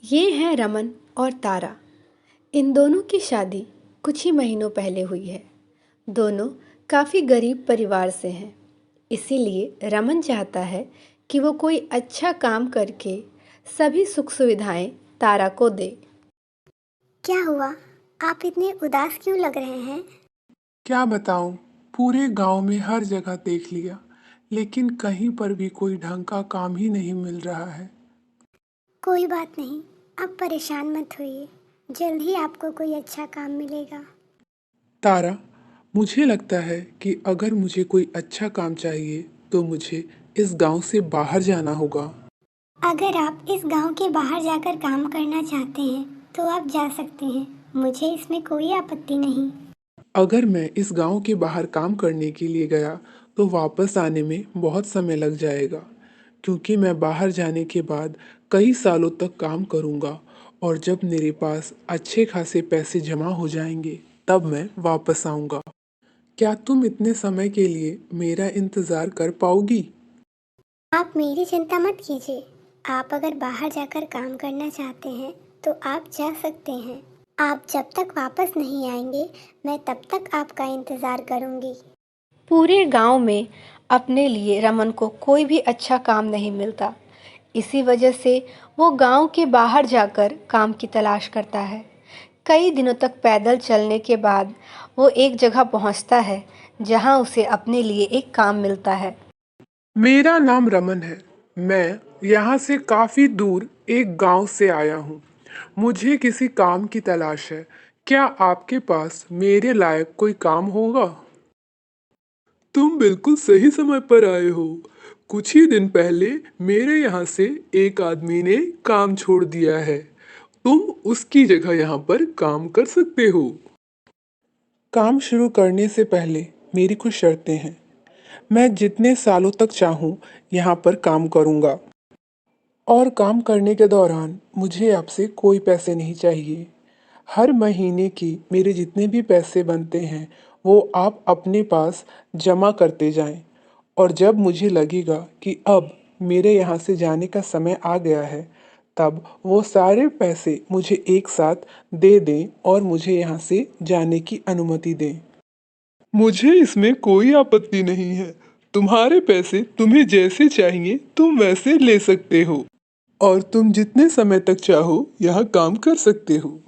ये हैं रमन और तारा। इन दोनों की शादी कुछ ही महीनों पहले हुई है। दोनों काफ़ी गरीब परिवार से हैं। इसीलिए रमन चाहता है कि वो कोई अच्छा काम करके सभी सुख सुविधाएं तारा को दे। क्या हुआ? आप इतने उदास क्यों लग रहे हैं? क्या बताऊं, पूरे गांव में हर जगह देख लिया, लेकिन कहीं पर भी कोई ढंग का काम ही नहीं मिल रहा है। कोई बात नहीं, आप परेशान मत होइए। जल्द ही आपको कोई अच्छा काम मिलेगा। तारा, मुझे लगता है कि अगर मुझे कोई अच्छा काम चाहिए तो मुझे इस गांव से बाहर जाना होगा। अगर आप इस गांव के बाहर जाकर काम करना चाहते हैं तो आप जा सकते हैं। मुझे इसमें कोई आपत्ति नहीं। अगर मैं इस गांव के बाहर काम करने के लिए गया तो वापस आने में बहुत समय लग जाएगा, क्योंकि मैं बाहर जाने के बाद कई सालों तक काम करूंगा और जब मेरे पास अच्छे खासे पैसे जमा हो जाएंगे तब मैं वापस आऊंगा। क्या तुम इतने समय के लिए मेरा इंतज़ार कर पाओगी? आप मेरी चिंता मत कीजिए। आप अगर बाहर जाकर काम करना चाहते हैं तो आप जा सकते हैं। आप जब तक वापस नहीं आएंगे मैं तब तक आपका इंतज़ार करूंगी। पूरे गांव में अपने लिए रमन को कोई भी अच्छा काम नहीं मिलता। इसी वजह से वो गांव के बाहर जाकर काम की तलाश करता है। कई दिनों तक पैदल चलने के बाद वो एक जगह पहुंचता है जहां उसे अपने लिए एक काम मिलता है। मेरा नाम रमन है। मैं यहाँ से काफ़ी दूर एक गांव से आया हूँ। मुझे किसी काम की तलाश है। क्या आपके पास मेरे लायक कोई काम होगा? तुम बिल्कुल सही समय पर आए हो। कुछ ही दिन पहले मेरे यहाँ से एक आदमी ने काम छोड़ दिया है। तुम उसकी जगह यहाँ पर काम कर सकते हो। काम शुरू करने से पहले मेरी कुछ शर्तें हैं। मैं जितने सालों तक चाहूँ यहाँ पर काम करूँगा और काम करने के दौरान मुझे आपसे कोई पैसे नहीं चाहिए। हर महीने की मेरे जितने भी पैसे बनते हैं वो आप अपने पास जमा करते जाएं, और जब मुझे लगेगा कि अब मेरे यहाँ से जाने का समय आ गया है तब वो सारे पैसे मुझे एक साथ दे दें और मुझे यहाँ से जाने की अनुमति दें। मुझे इसमें कोई आपत्ति नहीं है। तुम्हारे पैसे तुम्हें जैसे चाहिए तुम वैसे ले सकते हो और तुम जितने समय तक चाहो यहाँ काम कर सकते हो।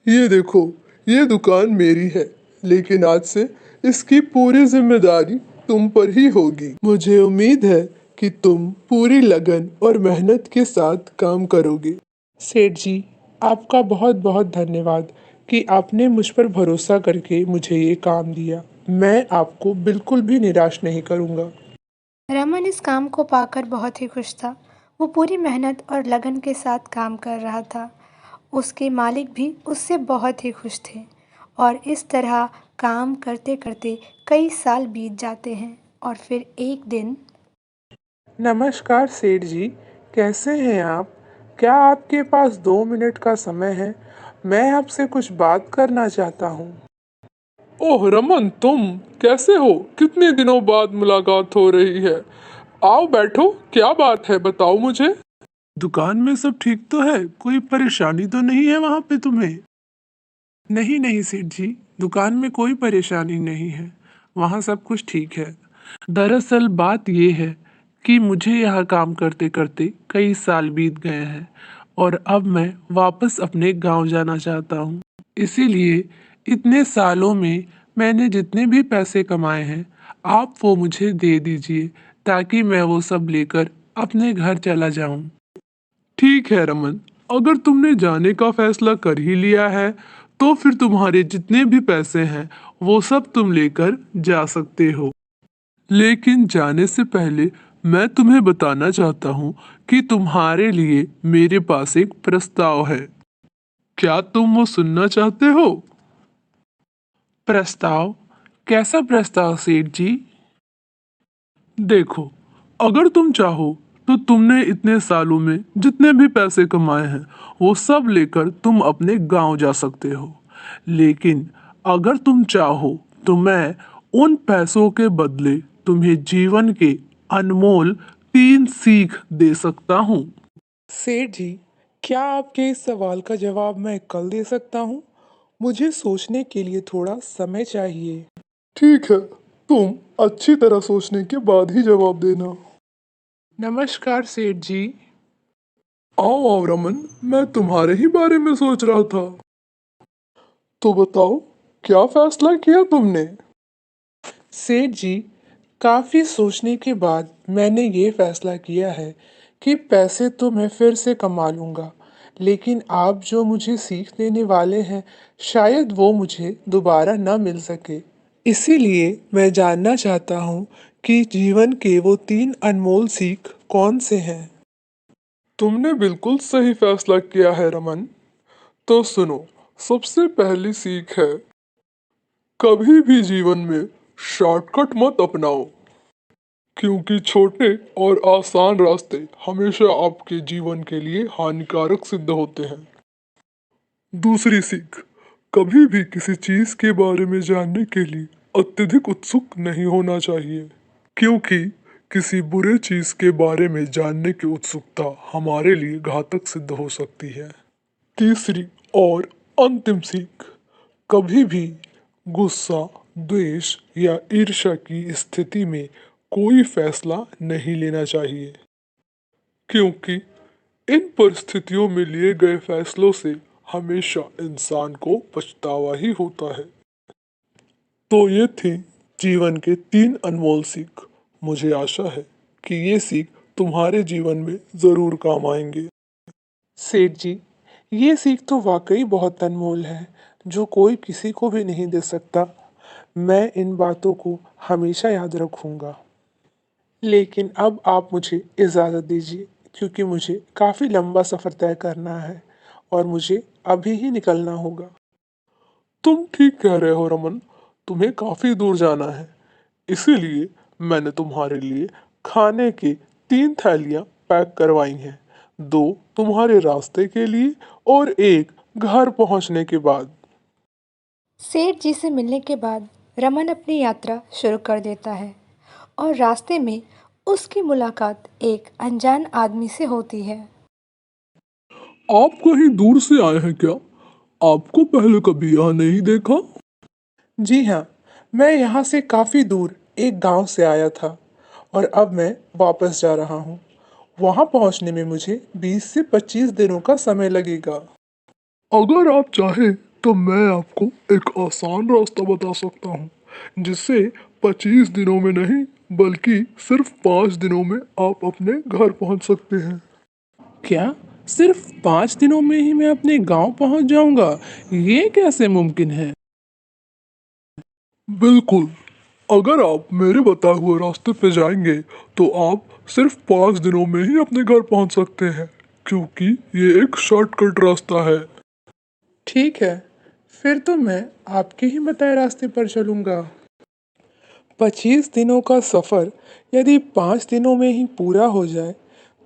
ये देखो, ये दुकान मेरी है, लेकिन आज से इसकी पूरी जिम्मेदारी तुम पर ही होगी। मुझे उम्मीद है कि तुम पूरी लगन और मेहनत के साथ काम करोगे। सेठ जी, आपका बहुत बहुत धन्यवाद कि आपने मुझ पर भरोसा करके मुझे ये काम दिया। मैं आपको बिल्कुल भी निराश नहीं करूँगा। रमन इस काम को पाकर बहुत ही खुश था। वो पूरी मेहनत और लगन के साथ काम कर रहा था। उसके मालिक भी उससे बहुत ही खुश थे और इस तरह काम करते करते कई साल बीत जाते हैं और फिर एक दिन नमस्कार सेठ जी, कैसे हैं आप? क्या आपके पास 2 मिनट का समय है? मैं आपसे कुछ बात करना चाहता हूँ। ओह रमन, तुम कैसे हो? कितने दिनों बाद मुलाकात हो रही है। आओ बैठो, क्या बात है बताओ मुझे। दुकान में सब ठीक तो है? कोई परेशानी तो नहीं है वहाँ पे तुम्हें? नहीं नहीं सेठ जी, दुकान में कोई परेशानी नहीं है। वहाँ सब कुछ ठीक है। दरअसल बात ये है कि मुझे यहाँ काम करते करते कई साल बीत गए हैं और अब मैं वापस अपने गांव जाना चाहता हूँ। इसीलिए इतने सालों में मैंने जितने भी पैसे कमाए हैं आप वो मुझे दे दीजिए, ताकि मैं वो सब लेकर अपने घर चला जाऊं। ठीक है रमन, अगर तुमने जाने का फैसला कर ही लिया है तो फिर तुम्हारे जितने भी पैसे हैं वो सब तुम लेकर जा सकते हो। लेकिन जाने से पहले मैं तुम्हें बताना चाहता हूँ कि तुम्हारे लिए मेरे पास एक प्रस्ताव है। क्या तुम वो सुनना चाहते हो? प्रस्ताव? कैसा प्रस्ताव सेठ जी? देखो, अगर तुम चाहो तो तुमने इतने सालों में जितने भी पैसे कमाए हैं वो सब लेकर तुम अपने गांव जा सकते हो। लेकिन अगर तुम चाहो तो मैं उन पैसों के बदले तुम्हें जीवन के अनमोल 3 सीख दे सकता हूँ। सेठ जी, क्या आपके इस सवाल का जवाब मैं कल दे सकता हूँ? मुझे सोचने के लिए थोड़ा समय चाहिए। ठीक है, तुम अच्छी तरह सोचने के बाद ही जवाब देना। नमस्कार सेठ जी। आओ आओ रमन, मैं तुम्हारे ही बारे में सोच रहा था। तो बताओ, क्या फैसला किया तुमने? सेठ जी, काफ़ी सोचने के बाद मैंने ये फैसला किया है कि पैसे तो मैं फिर से कमा लूँगा, लेकिन आप जो मुझे सीख देने वाले हैं, शायद वो मुझे दोबारा ना मिल सके। इसीलिए मैं जानना चाहता हूँ कि जीवन के वो 3 अनमोल सीख कौन से हैं? तुमने बिल्कुल सही फैसला किया है रमन। तो सुनो, सबसे पहली सीख है, कभी भी जीवन में शॉर्टकट मत अपनाओ, क्योंकि छोटे और आसान रास्ते हमेशा आपके जीवन के लिए हानिकारक सिद्ध होते हैं। दूसरी सीख, कभी भी किसी चीज के बारे में जानने के लिए अत्यधिक उत्सुक नहीं होना चाहिए, क्योंकि किसी बुरे चीज के बारे में जानने की उत्सुकता हमारे लिए घातक सिद्ध हो सकती है। तीसरी और अंतिम सीख, कभी भी गुस्सा, द्वेष या ईर्ष्या की स्थिति में कोई फैसला नहीं लेना चाहिए, क्योंकि इन परिस्थितियों में लिए गए फैसलों से हमेशा इंसान को पछतावा ही होता है। तो ये थी जीवन के 3 अनमोल सीख। मुझे आशा है कि ये सीख तुम्हारे जीवन में जरूर काम आएंगे। सेठ जी, ये सीख तो वाकई बहुत अनमोल है, जो कोई किसी को भी नहीं दे सकता। मैं इन बातों को हमेशा याद रखूंगा। लेकिन अब आप मुझे इजाज़त दीजिए, क्योंकि मुझे काफ़ी लंबा सफ़र तय करना है और मुझे अभी ही निकलना होगा। तुम ठीक कह रहे हो रमन, तुम्हें काफ़ी दूर जाना है। इसीलिए मैंने तुम्हारे लिए खाने की 3 थैलियाँ पैक करवाई हैं। 2 तुम्हारे रास्ते के लिए और 1 घर पहुंचने के बाद। सेठ जी से मिलने के बाद रमन अपनी यात्रा शुरू कर देता है और रास्ते में उसकी मुलाकात एक अनजान आदमी से होती है। आप कहीं दूर से आए हैं क्या? आपको पहले कभी यहाँ नहीं देखा? जी हाँ, मैं यहाँ से काफ़ी दूर एक गांव से आया था और अब मैं वापस जा रहा हूँ। वहाँ पहुँचने में मुझे 20 से 25 दिनों का समय लगेगा। अगर आप चाहें तो मैं आपको एक आसान रास्ता बता सकता हूँ, जिससे 25 दिनों में नहीं बल्कि सिर्फ 5 दिनों में आप अपने घर पहुँच सकते हैं। क्या सिर्फ 5 दिनों में ही मैं अपने गांव पहुँच जाऊँगा? ये कैसे मुमकिन है? बिल्कुल, अगर आप मेरे बताए हुए रास्ते पे जाएंगे तो आप सिर्फ 5 दिनों में ही अपने घर पहुंच सकते हैं, क्योंकि ये एक शॉर्टकट रास्ता है। ठीक है, फिर तो मैं आपके ही बताए रास्ते पर चलूंगा। 25 दिनों का सफ़र यदि 5 दिनों में ही पूरा हो जाए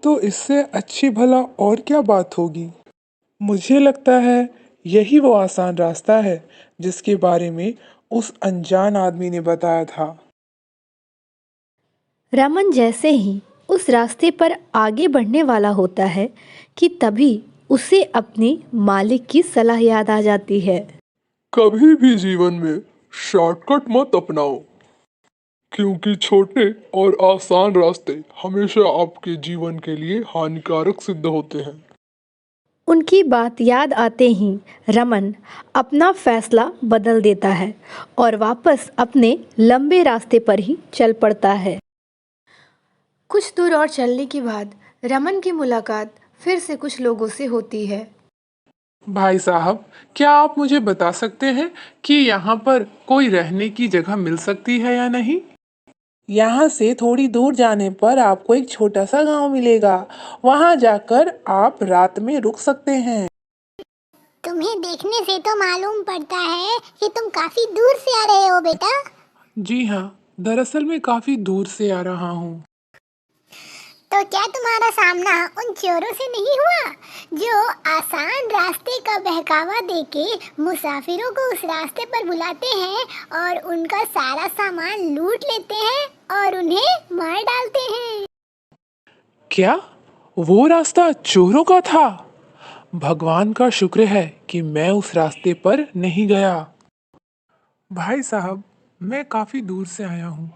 तो इससे अच्छी भला और क्या बात होगी। मुझे लगता है यही वो आसान रास्ता है जिसके बारे में उस अनजान आदमी ने बताया था। रमन जैसे ही उस रास्ते पर आगे बढ़ने वाला होता है कि तभी उसे अपने मालिक की सलाह याद आ जाती है। कभी भी जीवन में शॉर्टकट मत अपनाओ, क्योंकि छोटे और आसान रास्ते हमेशा आपके जीवन के लिए हानिकारक सिद्ध होते हैं। उनकी बात याद आते ही रमन अपना फैसला बदल देता है और वापस अपने लंबे रास्ते पर ही चल पड़ता है। कुछ दूर और चलने के बाद रमन की मुलाकात फिर से कुछ लोगों से होती है। भाई साहब, क्या आप मुझे बता सकते हैं कि यहाँ पर कोई रहने की जगह मिल सकती है या नहीं? यहाँ से थोड़ी दूर जाने पर आपको एक छोटा सा गांव मिलेगा। वहाँ जाकर आप रात में रुक सकते हैं। तुम्हें देखने से तो मालूम पड़ता है कि तुम काफी दूर से आ रहे हो बेटा। जी हाँ, दरअसल मैं काफी दूर से आ रहा हूँ। तो क्या तुम्हारा सामना उन चोरों से नहीं हुआ जो आसान रास्ते का बहकावा देके मुसाफिरों को उस रास्ते पर बुलाते हैं और उनका सारा सामान लूट लेते हैं और उन्हें मार डालते हैं? क्या वो रास्ता चोरों का था? भगवान का शुक्र है कि मैं उस रास्ते पर नहीं गया। भाई साहब, मैं काफ़ी दूर से आया हूँ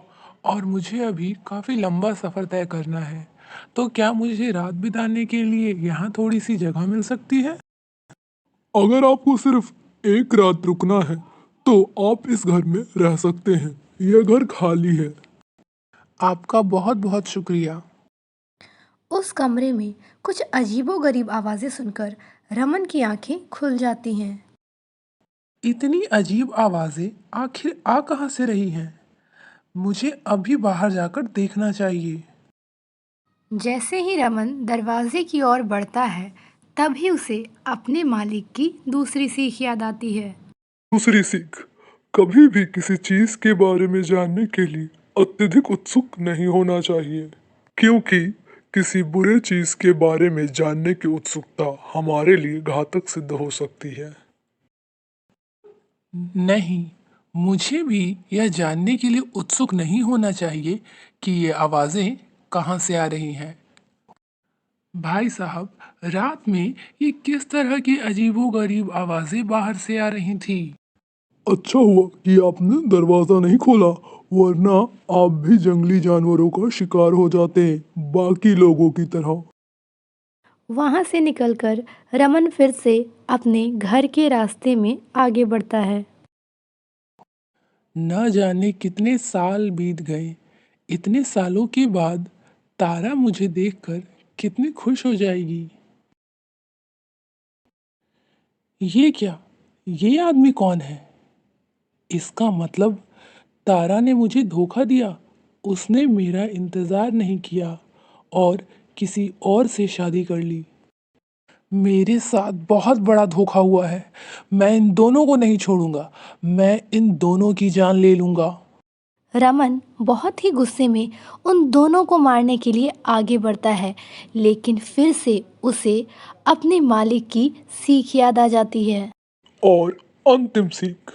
और मुझे अभी काफ़ी लंबा सफ़र तय करना है। तो क्या मुझे रात बिताने के लिए यहाँ थोड़ी सी जगह मिल सकती है? अगर आपको सिर्फ एक रात रुकना है तो आप इस घर में रह सकते हैं। यह घर खाली है। आपका बहुत बहुत शुक्रिया। उस कमरे में कुछ अजीबोगरीब आवाज़ें सुनकर रमन की आंखें खुल जाती हैं। इतनी अजीब आवाज़ें आखिर आ कहाँ से रही हैं? मुझे अभी बाहर जाकर देखना चाहिए। जैसे ही रमन दरवाजे की ओर बढ़ता है, तभी उसे अपने मालिक की दूसरी सीख याद आती है। दूसरी सीख, कभी भी किसी चीज के बारे में जानने के लिए अत्यधिक उत्सुक नहीं होना चाहिए, क्योंकि किसी बुरे चीज के बारे में जानने की उत्सुकता हमारे लिए घातक सिद्ध हो सकती है। नहीं, मुझे भी यह जानने के लिए उत्सुक नहीं होना चाहिए कि ये आवाजें कहाँ से आ रही हैं। भाई साहब, रात में ये किस तरह की अजीबोगरीब आवाजें बाहर से आ रही थी? अच्छा हुआ कि आपने दरवाजा नहीं खोला, वरना आप भी जंगली जानवरों का शिकार हो जाते हैं, बाकी लोगों की तरह। वहां से निकलकर रमन फिर से अपने घर के रास्ते में आगे बढ़ता है। न जाने कितने साल बीत गए। इतने सालों के बाद तारा मुझे देखकर कितनी खुश हो जाएगी। ये क्या? ये आदमी कौन है? इसका मतलब तारा ने मुझे धोखा दिया। उसने मेरा इंतज़ार नहीं किया और किसी और से शादी कर ली। मेरे साथ बहुत बड़ा धोखा हुआ है। मैं इन दोनों को नहीं छोड़ूंगा। मैं इन दोनों की जान ले लूंगा। रमन बहुत ही गुस्से में उन दोनों को मारने के लिए आगे बढ़ता है, लेकिन फिर से उसे अपने मालिक की सीख याद आ जाती है। और अंतिम सीख,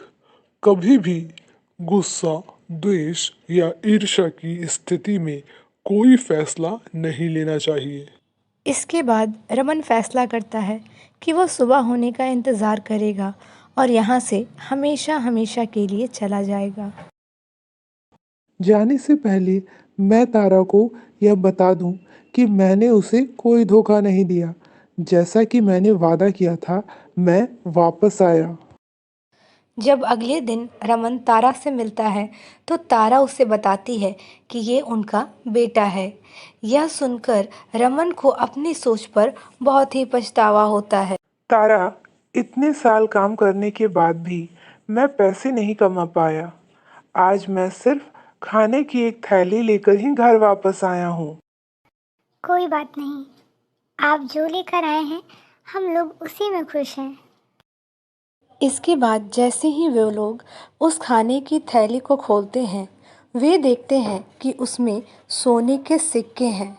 कभी भी गुस्सा, द्वेष या ईर्ष्या की स्थिति में कोई फैसला नहीं लेना चाहिए। इसके बाद रमन फैसला करता है कि वह सुबह होने का इंतज़ार करेगा और यहाँ से हमेशा हमेशा के लिए चला जाएगा। जाने से पहले मैं तारा को यह बता दूं कि मैंने उसे कोई धोखा नहीं दिया। जैसा कि मैंने वादा किया था, मैं वापस आया। जब अगले दिन रमन तारा से मिलता है, तो तारा उसे बताती है कि ये उनका बेटा है। यह सुनकर रमन को अपनी सोच पर बहुत ही पछतावा होता है। तारा, इतने साल काम करने के बाद भी मैं पैसे नहीं कमा पाया। आज मैं सिर्फ खाने की एक थैली लेकर ही घर वापस आया हूँ। कोई बात नहीं, आप जो लेकर आए हैं हम लोग उसी में खुश हैं। इसके बाद जैसे ही वे लोग उस खाने की थैली को खोलते हैं, वे देखते हैं कि उसमें सोने के सिक्के हैं,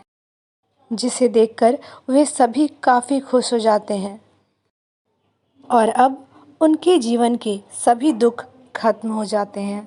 जिसे देखकर वे सभी काफ़ी खुश हो जाते हैं और अब उनके जीवन के सभी दुख खत्म हो जाते हैं।